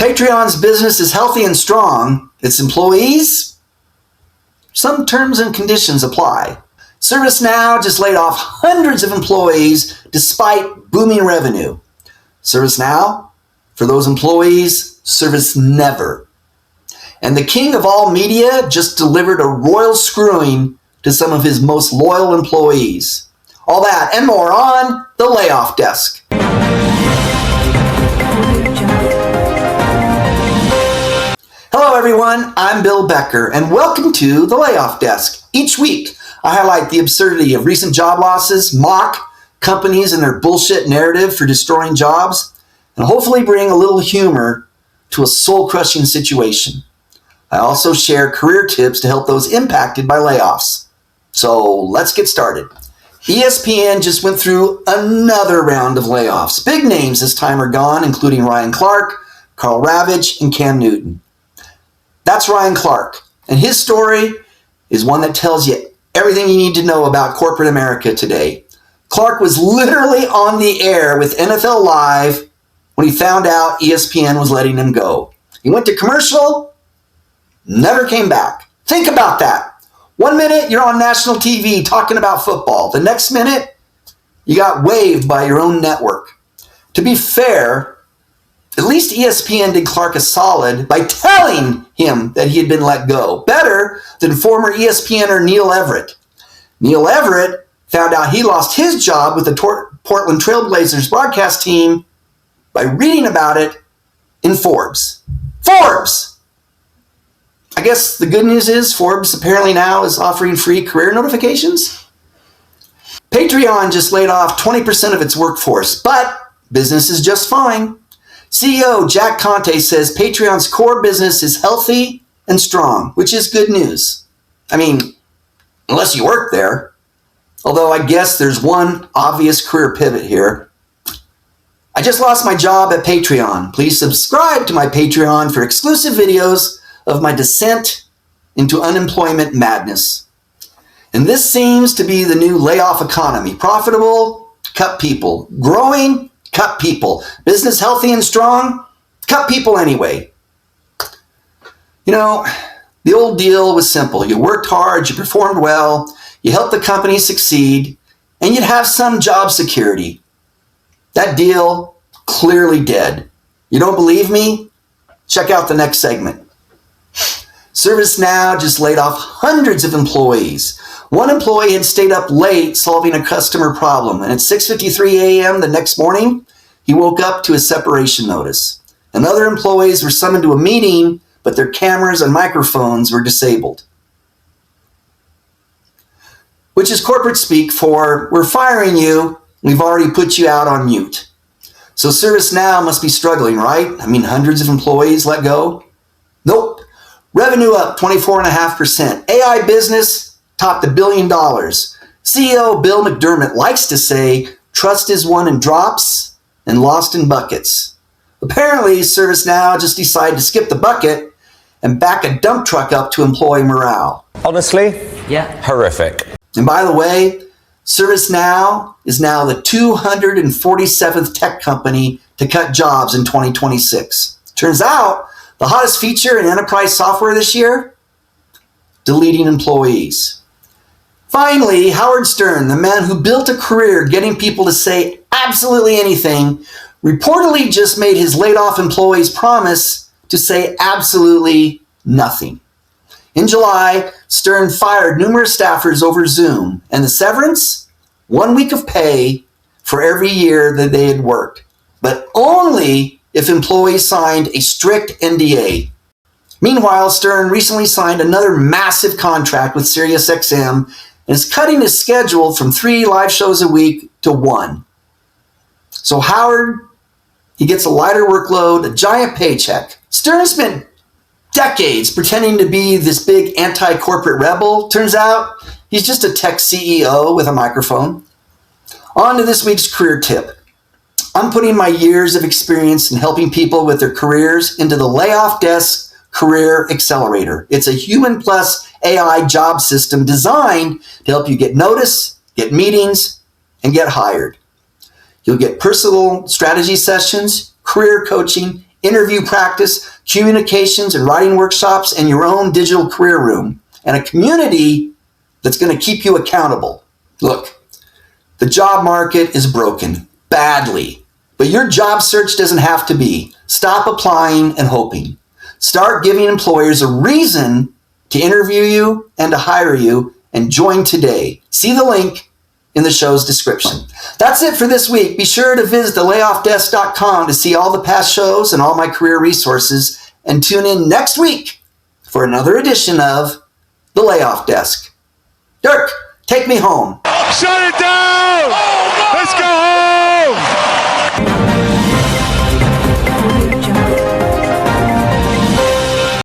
Patreon's business is healthy and strong. Its employees? Some terms and conditions apply. ServiceNow just laid off hundreds of employees despite booming revenue. ServiceNow? For those employees, Service Never. And the king of all media just delivered a royal screwing to some of his most loyal employees. All that and more on the Layoff Desk. Hello everyone, I'm Bill Becker and welcome to the Layoff Desk. Each week, I highlight the absurdity of recent job losses, mock companies and their bullshit narrative for destroying jobs, and hopefully bring a little humor to a soul-crushing situation. I also share career tips to help those impacted by layoffs. So let's get started. ESPN just went through another round of layoffs. Big names this time are gone, including Ryan Clark, Carl Ravitch, and Cam Newton. That's Ryan Clark, and his story is one that tells you everything you need to know about corporate America today. Clark was literally on the air with NFL Live when he found out ESPN was letting him go. He went to commercial, never came back. Think about that. 1 minute, you're on national TV talking about football. The next minute, you got waived by your own network. To be fair, at least ESPN did Clark a solid by telling him that he had been let go. Better than former ESPNer Neil Everett. Neil Everett found out he lost his job with the Portland Trail Blazers broadcast team by reading about it in Forbes. Forbes! I guess the good news is Forbes apparently now is offering free career notifications. Patreon just laid off 20% of its workforce, but business is just fine. CEO Jack Conte says Patreon's core business is healthy and strong, which is good news. I mean, unless you work there. Although I guess there's one obvious career pivot here. I just lost my job at Patreon. Please subscribe to my Patreon for exclusive videos of my descent into unemployment madness. And this seems to be the new layoff economy. Profitable, cut people. Growing, cut people. Business healthy and strong, cut people anyway. You know, the old deal was simple. You worked hard, you performed well, you helped the company succeed, and you'd have some job security. That deal, clearly dead. You don't believe me? Check out the next segment. ServiceNow just laid off hundreds of employees. One employee had stayed up late solving a customer problem, and at 6:53 a.m. the next morning, he woke up to a separation notice. And other employees were summoned to a meeting, but their cameras and microphones were disabled. Which is corporate speak for, we're firing you, we've already put you out on mute. So ServiceNow must be struggling, right? I mean, hundreds of employees let go? Nope. Revenue up 24.5%. AI business topped $1 billion. CEO Bill McDermott likes to say, trust is won in drops and lost in buckets. Apparently, ServiceNow just decided to skip the bucket and back a dump truck up to employee morale. Honestly, yeah, horrific. And by the way, ServiceNow is now the 247th tech company to cut jobs in 2026. Turns out, the hottest feature in enterprise software this year? Deleting employees. Finally, Howard Stern, the man who built a career getting people to say absolutely anything, reportedly just made his laid-off employees promise to say absolutely nothing. In July, Stern fired numerous staffers over Zoom, and the severance? 1 week of pay for every year that they had worked, but only if employees signed a strict NDA. Meanwhile, Stern recently signed another massive contract with SiriusXM and is cutting his schedule from 3 live shows a week to 1. So Howard, he gets a lighter workload, a giant paycheck. Stern spent decades pretending to be this big anti-corporate rebel. Turns out he's just a tech CEO with a microphone. On to this week's career tip. I'm putting my years of experience in helping people with their careers into the Layoff Desk Career Accelerator. It's a human plus AI job system designed to help you get notice, get meetings, and get hired. You'll get personal strategy sessions, career coaching, interview practice, communications and writing workshops, and your own digital career room, and a community that's going to keep you accountable. Look, the job market is broken badly, but your job search doesn't have to be. Stop applying and hoping. Start giving employers a reason to interview you and to hire you, and join today. See the link in the show's description. That's it for this week. Be sure to visit thelayoffdesk.com to see all the past shows and all my career resources, and tune in next week for another edition of The Layoff Desk. Dirk, take me home. Shut it down!